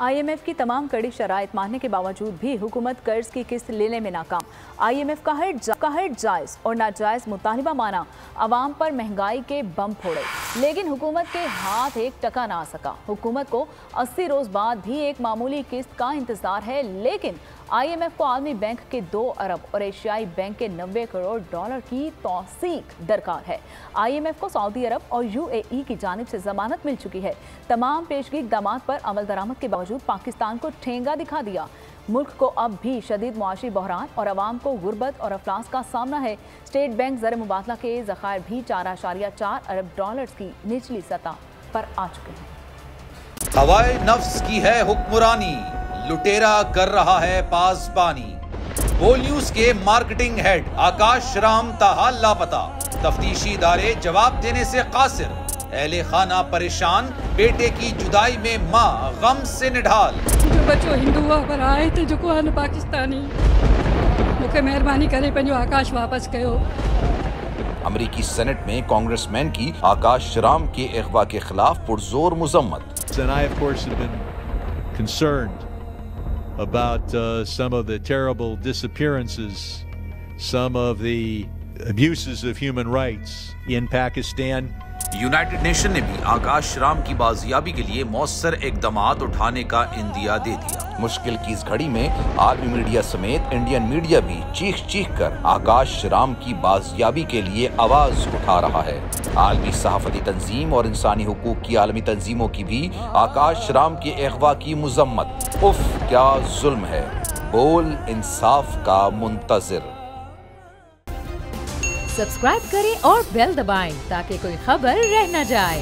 IMF की तमाम कड़ी शराइत मानने के बावजूद भी हुकूमत कर्ज की किस्त लेने में नाकाम। IMF का हट जायज़ और नाजायज़ मुतालिबा माना अवाम पर महंगाई के बम फोड़े, लेकिन हुकूमत के हाथ एक टका ना आ सका। हुकूमत को 80 रोज़ बाद भी एक मामूली किस्त का इंतजार है, लेकिन IMF को आलमी बैंक के 2 अरब और एशियाई बैंक के 90 करोड़ डॉलर की तौसीक दरकार है। IMF को सऊदी अरब और UAE की जानिब से जमानत मिल चुकी है। तमाम पेशगी इक़दामात पर अमल दरामद के बावजूद पाकिस्तान को ठेंगा दिखा दिया। मुल्क को अब भी शदीद मुआशी बहरान और अवाम को गुर्बत और अफलास का सामना है। स्टेट बैंक ज़र मुबादला के ज़खायर भी 4.4 अरब डॉलर्स की निचली सतह पर आ चुके हैं। हवाए नफ्स की है हुक्मरानी, लुटेरा कर रहा है पासबानी। बोल न्यूज के मार्केटिंग हेड आकाश राम ताहा लापता, तफ्तीशी इदारे जवाब देने से कासिर। अहले खाना परेशान, बेटे की जुदाई में माँ गम से निढाल। जो बच्चो हिंदू पर आए थे जो को पाकिस्तानी, मुझे मेहरबानी करे पंजो आकाश वापस कयो। अमरीकी सेनेट में कांग्रेसमैन की आकाश राम के अगवा के खिलाफ पुरजोर मुजम्मत। And I, of course, have been concerned about some of the terrible disappearances, some of the abuses of human rights in Pakistan. United nation ने भी आकाश राम की बाजियाबी के लिए मौसर इक़दामात उठाने का इंदिया दे दिया। मुश्किल की इस घड़ी में आलमी मीडिया समेत इंडियन मीडिया भी चीख चीख कर आकाश राम की बाजियाबी के लिए आवाज उठा रहा है। आलमी सहाफती तंजीम और इंसानी हुकूक की आलमी तंजीमों की भी आकाश राम के अगवा की मुजम्मत। उफ क्या जुल्म है, बोल इंसाफ का मुंतजिर। सब्सक्राइब करें और बेल दबाएं ताकि कोई खबर रह न जाए।